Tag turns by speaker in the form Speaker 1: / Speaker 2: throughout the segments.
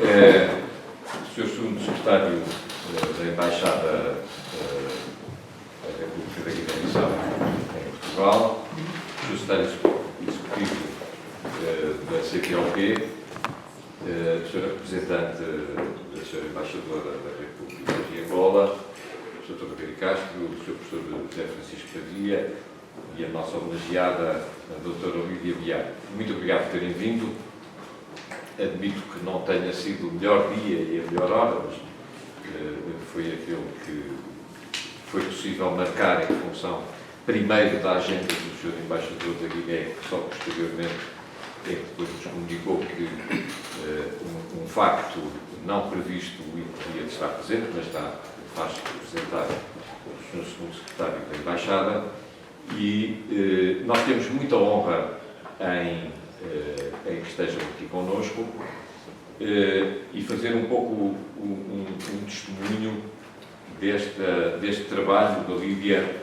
Speaker 1: Sr. Segundo Secretário da Embaixada da República da Guiné-Bissau em Portugal, Sr. Secretário Executivo da CPLP, Sr. Representante da Sra. Embaixadora da República de Angola, Sr. Dr. Ribeiro Castro, o Sr. Professor José Francisco Padilha e a nossa homenageada, a Dra. Olívia Biar. Muito obrigado por terem vindo. Admito que não tenha sido o melhor dia e a melhor hora, mas foi aquele que foi possível marcar em função, primeiro, da agenda do Sr. Embaixador da Guiné, que só posteriormente é que depois nos comunicou que um facto não previsto podia estar presente, mas faz representar o Sr. Segundo Secretário da Embaixada, e nós temos muita honra em que estejam aqui connosco e fazer um pouco um testemunho deste trabalho da Lídia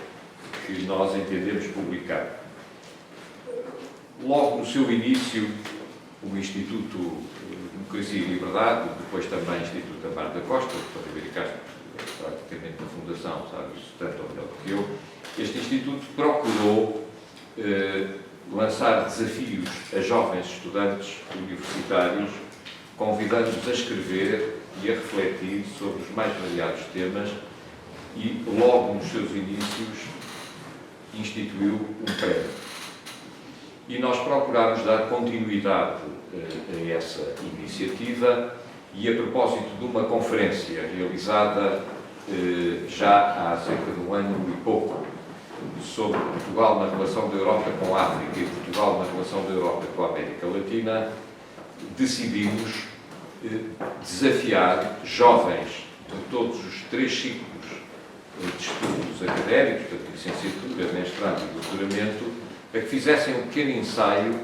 Speaker 1: que nós entendemos publicar. Logo no seu início, o Instituto Democracia e Liberdade, depois também o Instituto Amar da Costa, o Ribeiro Castro, praticamente da Fundação, sabe isso tanto ou melhor que eu, este Instituto procurou lançar desafios a jovens estudantes universitários, convidando-os a escrever e a refletir sobre os mais variados temas e, logo nos seus inícios, instituiu um prémio. E nós procurámos dar continuidade a essa iniciativa e, a propósito de uma conferência realizada já há cerca de um ano e pouco, sobre Portugal na relação da Europa com a África e Portugal na relação da Europa com a América Latina, decidimos desafiar jovens de todos os 3 ciclos de estudos académicos, portanto, licenciatura, mestrado e doutoramento, a que fizessem um pequeno ensaio,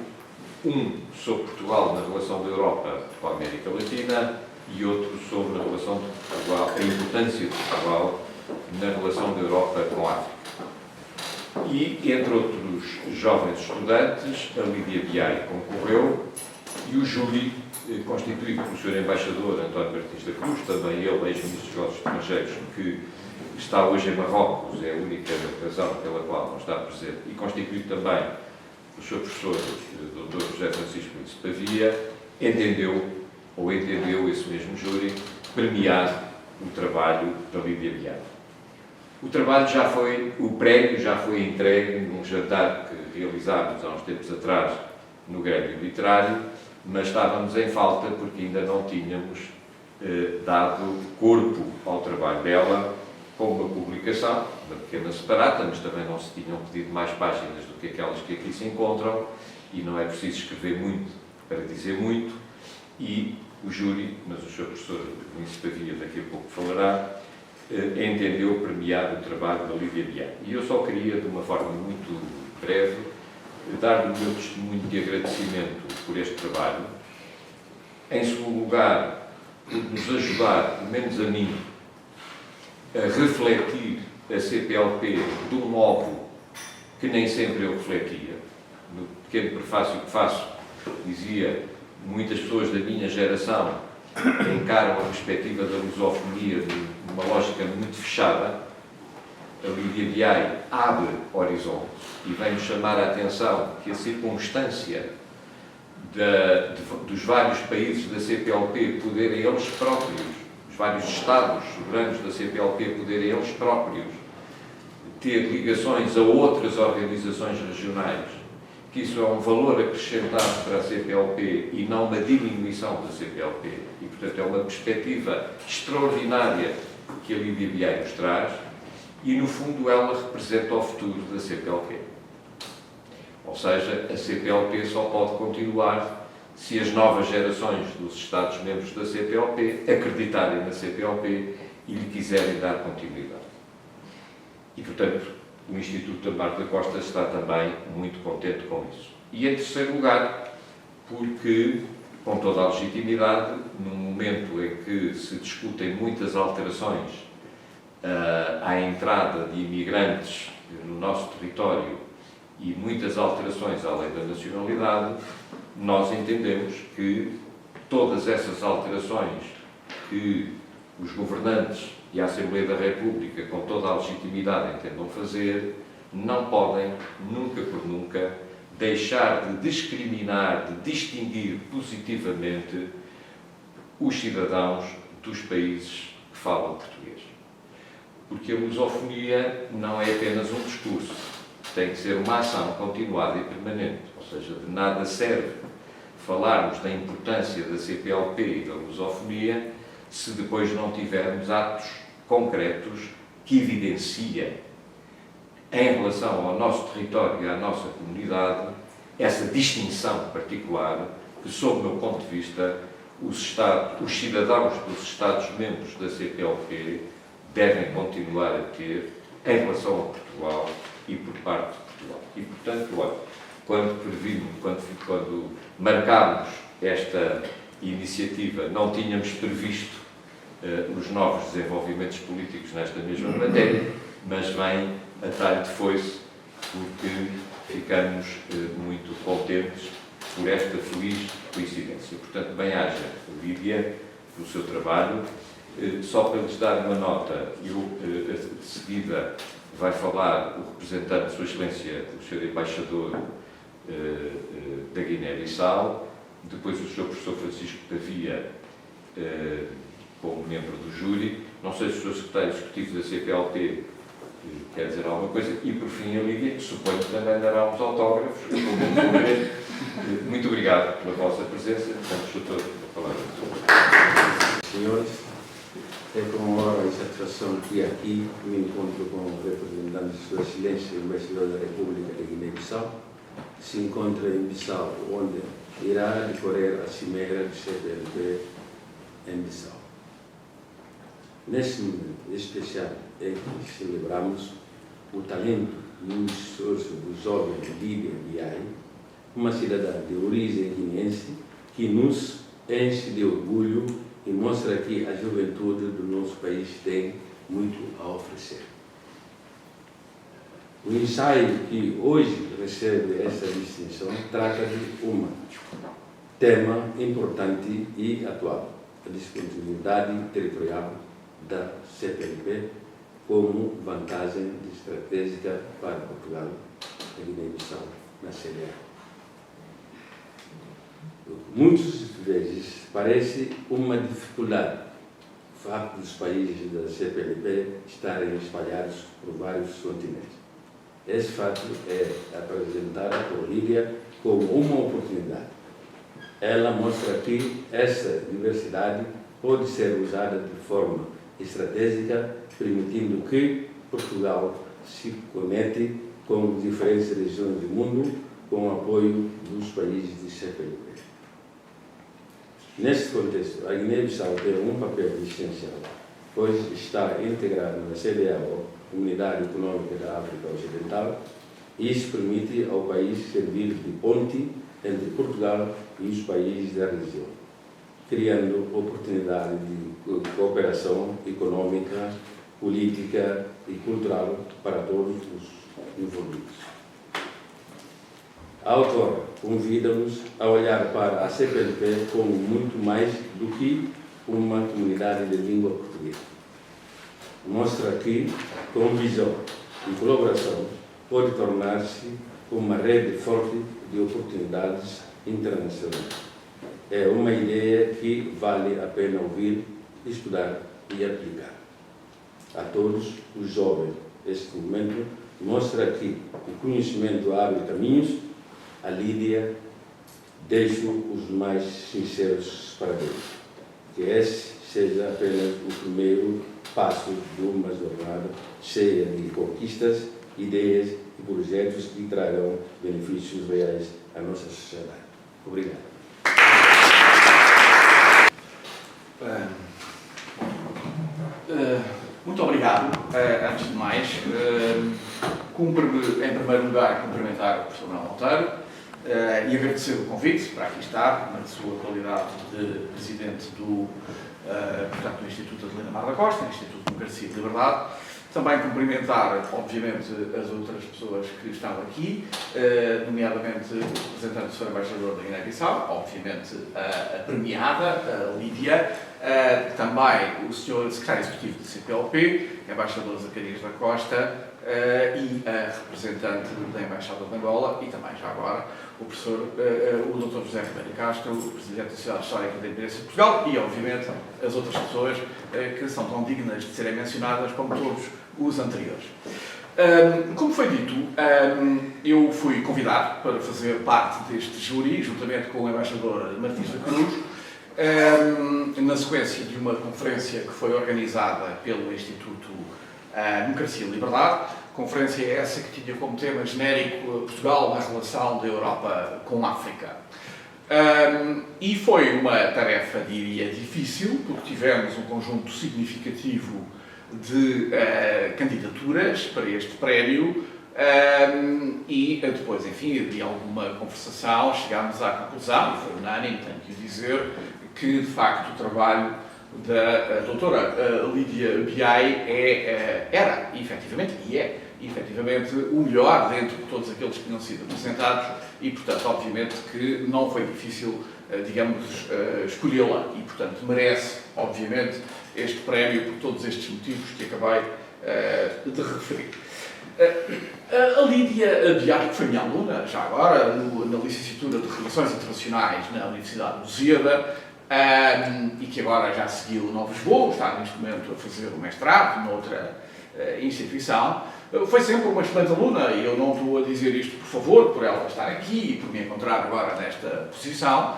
Speaker 1: um sobre Portugal na relação da Europa com a América Latina e outro sobre a relação de Portugal, a importância de Portugal na relação da Europa com a África. E, entre outros jovens estudantes, a Lídia Biai concorreu e o júri, constituído pelo Sr. Embaixador António Martins da Cruz, também ele, ex-ministro dos Negócios Estrangeiros, que está hoje em Marrocos, é a única razão pela qual não está presente, e constituído também pelo Sr. Professor Dr. José Francisco de Pavia, entendeu esse mesmo júri premiar o trabalho da Lídia Biai. O prémio já foi entregue num jantar que realizámos há uns tempos atrás no Grêmio Literário, mas estávamos em falta porque ainda não tínhamos dado corpo ao trabalho dela com uma publicação, uma pequena separata, mas também não se tinham pedido mais páginas do que aquelas que aqui se encontram, e não é preciso escrever muito para dizer muito, e o júri, mas o Sr. Professor Vinícius Pavia daqui a pouco falará, entendeu premiar o trabalho da Lídia Biai. E eu só queria, de uma forma muito breve, dar-lhe o meu testemunho de agradecimento por este trabalho. Em segundo lugar, por nos ajudar, pelo menos a mim, a refletir a CPLP de um modo que nem sempre eu refletia. No pequeno prefácio que faço, dizia: muitas pessoas da minha geração encaram a perspectiva da lusofonia de uma lógica muito fechada. A Lídia Biai abre horizontes e vem-nos chamar a atenção que a circunstância dos vários países da CPLP poderem eles próprios, os vários Estados soberanos da CPLP poderem eles próprios ter ligações a outras organizações regionais, que isso é um valor acrescentado para a CPLP e não uma diminuição da CPLP, e, portanto, é uma perspectiva extraordinária que a Lídia Biai nos traz, e, no fundo, ela representa o futuro da CPLP. Ou seja, a CPLP só pode continuar se as novas gerações dos Estados-membros da CPLP acreditarem na CPLP e lhe quiserem dar continuidade. E, portanto, o Instituto Amar da Costa está também muito contente com isso. E, em terceiro lugar, porque, com toda a legitimidade, num momento em que se discutem muitas alterações à entrada de imigrantes no nosso território e muitas alterações à lei da nacionalidade, nós entendemos que todas essas alterações que os governantes e a Assembleia da República, com toda a legitimidade, entendam fazer, não podem, nunca por nunca, deixar de discriminar, de distinguir positivamente os cidadãos dos países que falam português. Porque a lusofonia não é apenas um discurso, tem que ser uma ação continuada e permanente, ou seja, de nada serve falarmos da importância da CPLP e da lusofonia se depois não tivermos atos concretos que evidenciem, em relação ao nosso território e à nossa comunidade, essa distinção particular que, sob o meu ponto de vista, os cidadãos dos Estados-membros da CPLP devem continuar a ter em relação a Portugal e por parte de Portugal. E, portanto, olha, quando marcámos esta iniciativa, não tínhamos previsto os novos desenvolvimentos políticos nesta mesma matéria, mas vem a talho de foice, porque ficamos muito contentes por esta feliz coincidência. Portanto, bem-aja, Lídia, pelo seu trabalho. Só para lhes dar uma nota, de seguida vai falar o representante de Sua Excelência, o Sr. Embaixador da Guiné-Bissau, depois o Sr. Professor Francisco Pavia, como membro do júri. Não sei se o Sr. Secretário Executivo da CPLP quer dizer alguma coisa, e por fim a Lídia, que suponho que também dará uns autógrafos. Muito obrigado pela vossa presença. Portanto, Sr. a palavra.
Speaker 2: Senhores, é com honra e satisfação que aqui me encontro com o representante de Sua Excelência, o Embaixador da República de Guiné-Bissau, que se encontra em Bissau, onde irá decorrer a cimeira do CPLP em Bissau. Neste momento especial em que celebramos o talento e o esforço do jovem Lídia Biai, uma cidadã de origem guineense que nos enche de orgulho e mostra que a juventude do nosso país tem muito a oferecer. O ensaio que hoje recebe essa distinção trata de um tema importante e atual, a disponibilidade territorial da CPLP como vantagem estratégica para Portugal e Guiné-Bissau na CDA. Muitas vezes parece uma dificuldade o facto dos países da CPLP estarem espalhados por vários continentes. Esse fato é apresentado por Lídia como uma oportunidade. Ela mostra que essa diversidade pode ser usada de forma estratégica, permitindo que Portugal se conecte com diferentes regiões do mundo com o apoio dos países de CPLP. Neste contexto, a Guiné-Bissau tem um papel essencial, pois está integrada na CEDEAO, Comunidade Econômica da África Ocidental, e isso permite ao país servir de ponte entre Portugal e os países da região, criando oportunidade de cooperação econômica, política e cultural para todos os envolvidos. A autora convida-nos a olhar para a CPLP como muito mais do que uma comunidade de língua portuguesa. Mostra que, com visão e colaboração, pode tornar-se uma rede forte de oportunidades internacionais. É uma ideia que vale a pena ouvir, estudar e aplicar. A todos os jovens, este momento mostra que o conhecimento abre caminhos. A Lídia deixo os mais sinceros parabéns. Que esse seja apenas o primeiro passo de uma jornada cheia de conquistas, ideias e projetos que trarão benefícios reais à nossa sociedade. Obrigado.
Speaker 3: Muito obrigado. Antes de mais, cumpre-me, em primeiro lugar, cumprimentar o professor Manuel Monteiro e agradecer o convite para aqui estar, na sua qualidade de presidente do Instituto Adelina Mar da Costa, Instituto de Democracia e Liberdade, Também cumprimentar, obviamente, as outras pessoas que estão aqui, nomeadamente o representante do Sr. Embaixador da Guiné-Bissau, obviamente a premiada, a Lídia, também o Sr. Secretário Executivo do CPLP, Embaixador Zacarias da Costa, e a representante da Embaixada de Angola, e também, já agora, o Dr. José Ribeiro Castro, o Presidente da Sociedade Histórica da Independência de Portugal, e, obviamente, as outras pessoas que são tão dignas de serem mencionadas como todos os anteriores. Como foi dito, eu fui convidado para fazer parte deste júri, juntamente com o Embaixador Martins da Cruz, na sequência de uma conferência que foi organizada pelo Instituto Democracia e Liberdade, conferência essa que tinha como tema genérico Portugal na relação da Europa com a África. E foi uma tarefa, diria, difícil, porque tivemos um conjunto significativo de candidaturas para este prémio e depois, enfim, de alguma conversação, chegámos à conclusão, e foi unânime, tenho que dizer, que de facto o trabalho da doutora Lídia Biai era, efetivamente, e é, efetivamente, o melhor dentro de todos aqueles que tinham sido apresentados e, portanto, obviamente que não foi difícil, digamos, escolhê-la e, portanto, merece, obviamente, este prémio por todos estes motivos que acabei de referir. A Lídia Biai, que foi minha aluna, já agora, na licenciatura de Relações Internacionais na Universidade de Lusíada, e que agora já seguiu novos voos, está neste momento a fazer o mestrado noutra instituição, foi sempre uma excelente aluna, e eu não estou a dizer isto por favor, por ela estar aqui e por me encontrar agora nesta posição,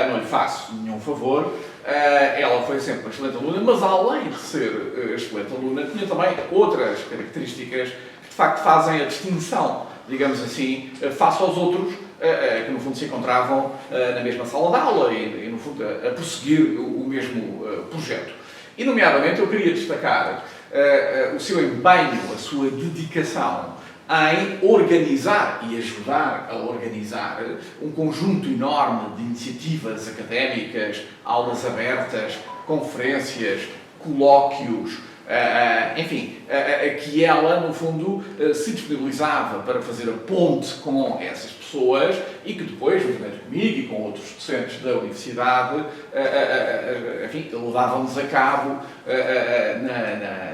Speaker 3: não lhe faço nenhum favor, ela foi sempre uma excelente aluna, mas além de ser excelente aluna, tinha também outras características que de facto fazem a distinção, digamos assim, face aos outros, que no fundo se encontravam na mesma sala de aula e no fundo a prosseguir o mesmo projeto. E nomeadamente eu queria destacar o seu empenho, a sua dedicação em organizar e ajudar a organizar um conjunto enorme de iniciativas académicas, aulas abertas, conferências, colóquios, enfim, que ela, no fundo, se disponibilizava para fazer a ponte com essas pessoas e que depois, juntamente comigo e com outros docentes da universidade, enfim, levavam-nos a cabo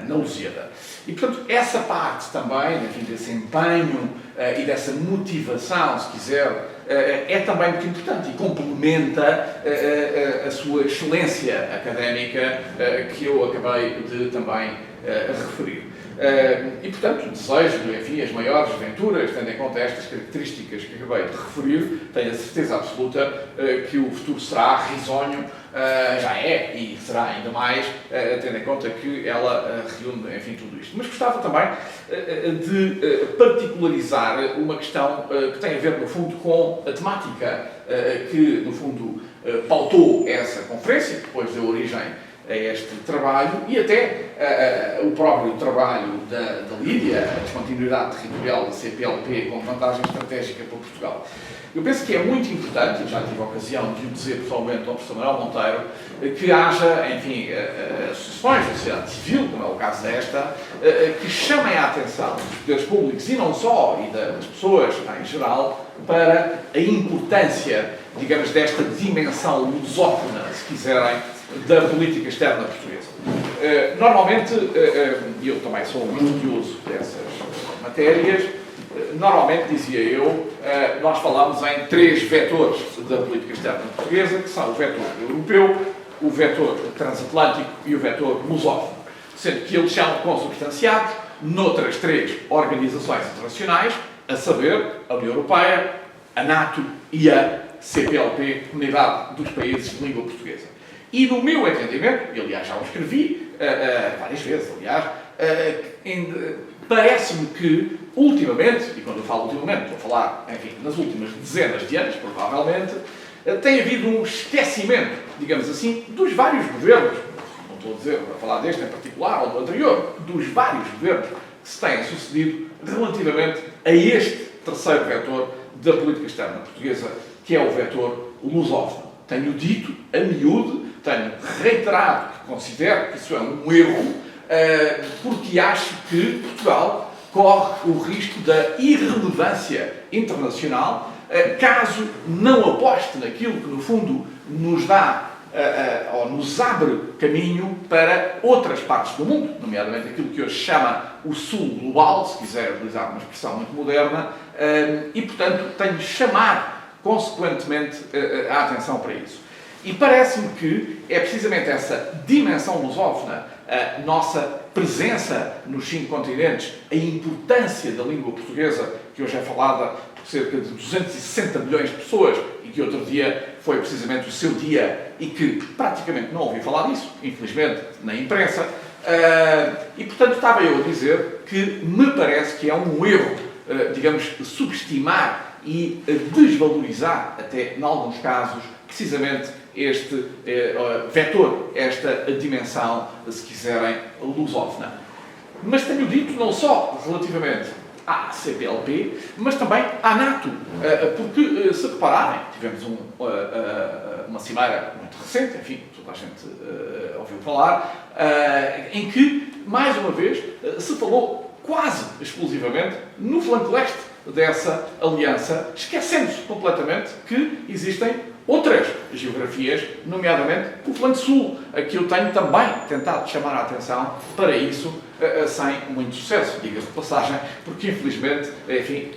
Speaker 3: na Lusíada. E, portanto, essa parte também, enfim, desse empenho e dessa motivação, se quiser, é também muito importante e complementa a sua excelência académica que eu acabei de também referir. E, portanto, desejo-lhe, enfim, as maiores venturas, tendo em conta estas características que acabei de referir, tenho a certeza absoluta que o futuro será risonho, já é e será ainda mais, tendo em conta que ela reúne, enfim, tudo isto. Mas gostava também de particularizar uma questão que tem a ver, no fundo, com a temática que, no fundo, pautou essa conferência, que depois deu origem a este trabalho e até o próprio trabalho da Lídia, a descontinuidade territorial da CPLP como vantagem estratégica para Portugal. Eu penso que é muito importante, e já tive a ocasião de o dizer pessoalmente ao professor Manuel Monteiro, que haja, enfim, associações da sociedade civil, como é o caso desta, que chamem a atenção dos poderes públicos e não só, e das pessoas em geral, para a importância, digamos, desta dimensão lusófona, se quiserem, da política externa portuguesa. Normalmente, e eu também sou um estudioso dessas matérias, normalmente, dizia eu, nós falamos em três vetores da política externa portuguesa, que são o vetor europeu, o vetor transatlântico e o vetor lusófono, sendo que eles são consubstanciados noutras três organizações internacionais, a saber, a União Europeia, a NATO e a CPLP, Comunidade dos Países de Língua Portuguesa. E no meu entendimento, e aliás já o escrevi várias vezes, aliás, parece-me que ultimamente, e quando eu falo ultimamente, estou a falar, enfim, nas últimas dezenas de anos, provavelmente, tem havido um esquecimento, digamos assim, dos vários governos, não estou a dizer, a falar deste em particular ou do anterior, dos vários governos que se têm sucedido relativamente a este terceiro vetor da política externa portuguesa, que é o vetor lusófono. Tenho dito, a miúde, tenho reiterado que considero que isso é um erro porque acho que Portugal corre o risco da irrelevância internacional caso não aposte naquilo que, no fundo, nos dá ou nos abre caminho para outras partes do mundo, nomeadamente aquilo que hoje se chama o Sul Global, se quiser utilizar uma expressão muito moderna, e, portanto, tenho de chamar, consequentemente, a atenção para isso. E parece-me que é precisamente essa dimensão lusófona, a nossa presença nos 5 continentes, a importância da língua portuguesa, que hoje é falada por cerca de 260 milhões de pessoas e que outro dia foi precisamente o seu dia e que praticamente não ouvi falar disso, infelizmente, na imprensa. E, portanto, estava eu a dizer que me parece que é um erro, digamos, subestimar e desvalorizar, até em alguns casos, precisamente este vetor, esta dimensão, se quiserem, lusófona. Mas tenho dito não só relativamente à CPLP, mas também à NATO, porque, se repararem, tivemos uma cimeira muito recente, enfim, toda a gente ouviu falar, em que, mais uma vez, se falou quase exclusivamente no flanco leste dessa aliança, esquecendo-se completamente que existem outras geografias, nomeadamente o flanco sul, a que eu tenho também tentado chamar a atenção para isso, sem muito sucesso, diga-se de passagem, porque infelizmente, enfim,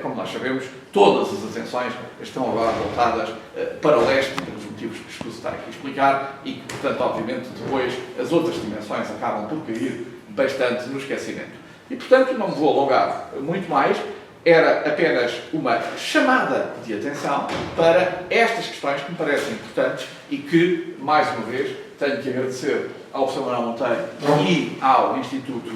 Speaker 3: como nós sabemos, todas as atenções estão agora voltadas para o leste, pelos motivos que escuso estar aqui a explicar, e que, portanto, obviamente, depois as outras dimensões acabam por cair bastante no esquecimento. E, portanto, não me vou alongar muito mais. Era apenas uma chamada de atenção para estas questões que me parecem importantes e que, mais uma vez, tenho que agradecer ao professor Manuel Monteiro e ao Instituto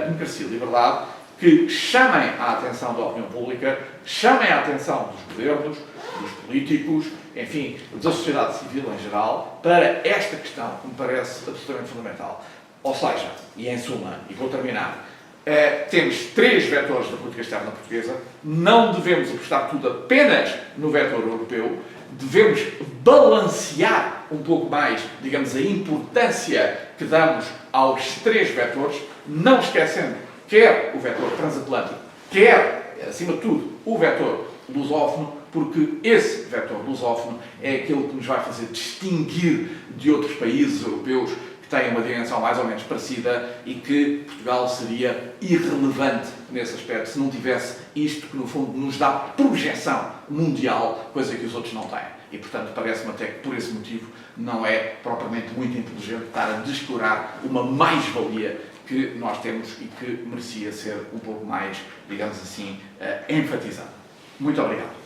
Speaker 3: Democracia e Liberdade que chamem a atenção da opinião pública, chamem a atenção dos governos, dos políticos, enfim, da sociedade civil em geral, para esta questão que me parece absolutamente fundamental. Ou seja, e em suma, e vou terminar, temos 3 vetores da política externa portuguesa, não devemos apostar tudo apenas no vetor europeu, devemos balancear um pouco mais, digamos, a importância que damos aos 3 vetores, não esquecendo quer o vetor transatlântico, quer, acima de tudo, o vetor lusófono, porque esse vetor lusófono é aquele que nos vai fazer distinguir de outros países europeus têm uma dimensão mais ou menos parecida e que Portugal seria irrelevante nesse aspecto se não tivesse isto que, no fundo, nos dá projeção mundial, coisa que os outros não têm. E, portanto, parece-me até que, por esse motivo, não é propriamente muito inteligente estar a descurar uma mais-valia que nós temos e que merecia ser um pouco mais, digamos assim, enfatizada. Muito obrigado.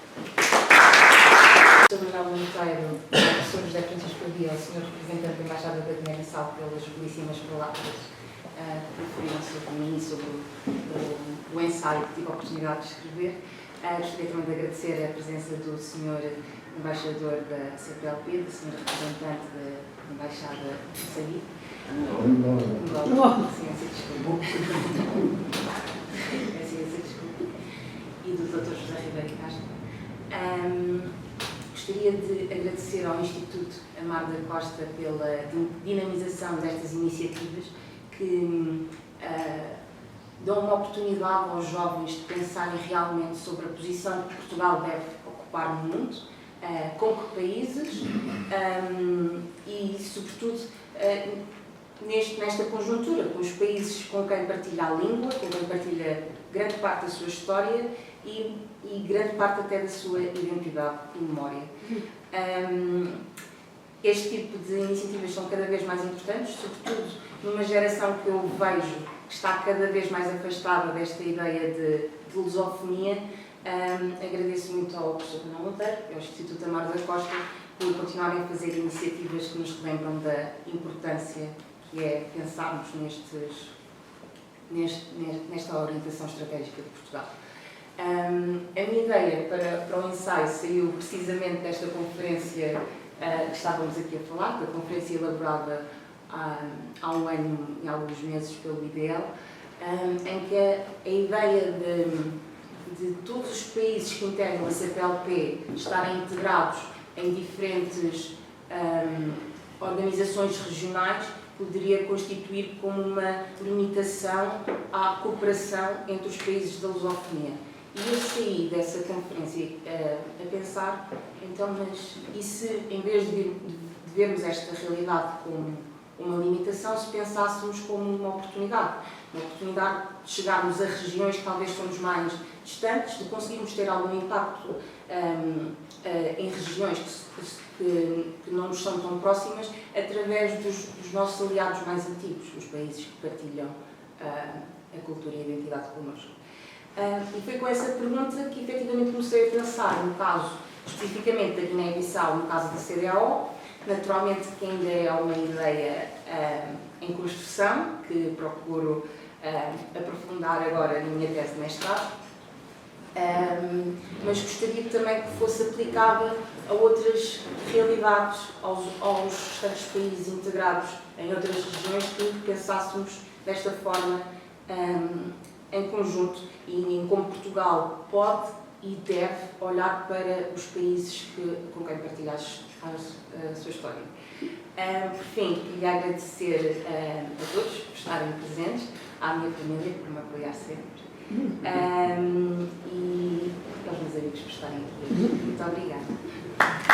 Speaker 4: Sr. Manuel Monteiro, Sr. José Francisco Via, o Sr. Representante da Embaixada da Guiné-Bissau, pelas belíssimas palavras que referiram sobre mim e sobre o ensaio que tive a oportunidade de escrever. Gostaria também de agradecer a presença do Sr. Embaixador da CPLP, do Sr. Representante da Embaixada de Saí. E do Dr. José Ribeiro Castro. Gostaria de agradecer ao Instituto Amar da Costa pela dinamização destas iniciativas que dão uma oportunidade aos jovens de pensarem realmente sobre a posição que Portugal deve ocupar no mundo, com que países e, sobretudo, nesta conjuntura, com os países com quem partilha a língua, com quem partilha grande parte da sua história e grande parte até da sua identidade e memória. Este tipo de iniciativas são cada vez mais importantes, sobretudo numa geração que eu vejo que está cada vez mais afastada desta ideia de lusofonia. Agradeço muito ao professor Manuel Monteiro e ao Instituto Amar da Costa por continuarem a fazer iniciativas que nos relembram da importância que é pensarmos nesta orientação estratégica de Portugal. A minha ideia para o ensaio saiu precisamente desta conferência que estávamos aqui a falar, da conferência elaborada há um ano e alguns meses pelo IDL, em que a ideia de todos os países que integram a CPLP estarem integrados em diferentes organizações regionais poderia constituir como uma limitação à cooperação entre os países da lusofonia. E eu saí dessa conferência a pensar, então, mas e se, em vez de vermos esta realidade como uma limitação, se pensássemos como uma oportunidade de chegarmos a regiões que talvez somos mais distantes, de conseguirmos ter algum impacto em regiões que não nos são tão próximas, através dos nossos aliados mais antigos, os países que partilham a cultura e a identidade connosco. E foi com essa pergunta que efetivamente comecei a pensar no caso especificamente da Guiné-Bissau, no caso da CEDEAO, naturalmente que ainda é uma ideia em construção, que procuro aprofundar agora na minha tese de mestrado, mas gostaria também que fosse aplicável a outras realidades, aos restantes países integrados em outras regiões, que pensássemos desta forma em conjunto e em como Portugal pode e deve olhar para os países com quem partilha a sua história. Por fim, queria agradecer a todos por estarem presentes, à minha família por me apoiar sempre e aos meus amigos por estarem aqui. Muito obrigada.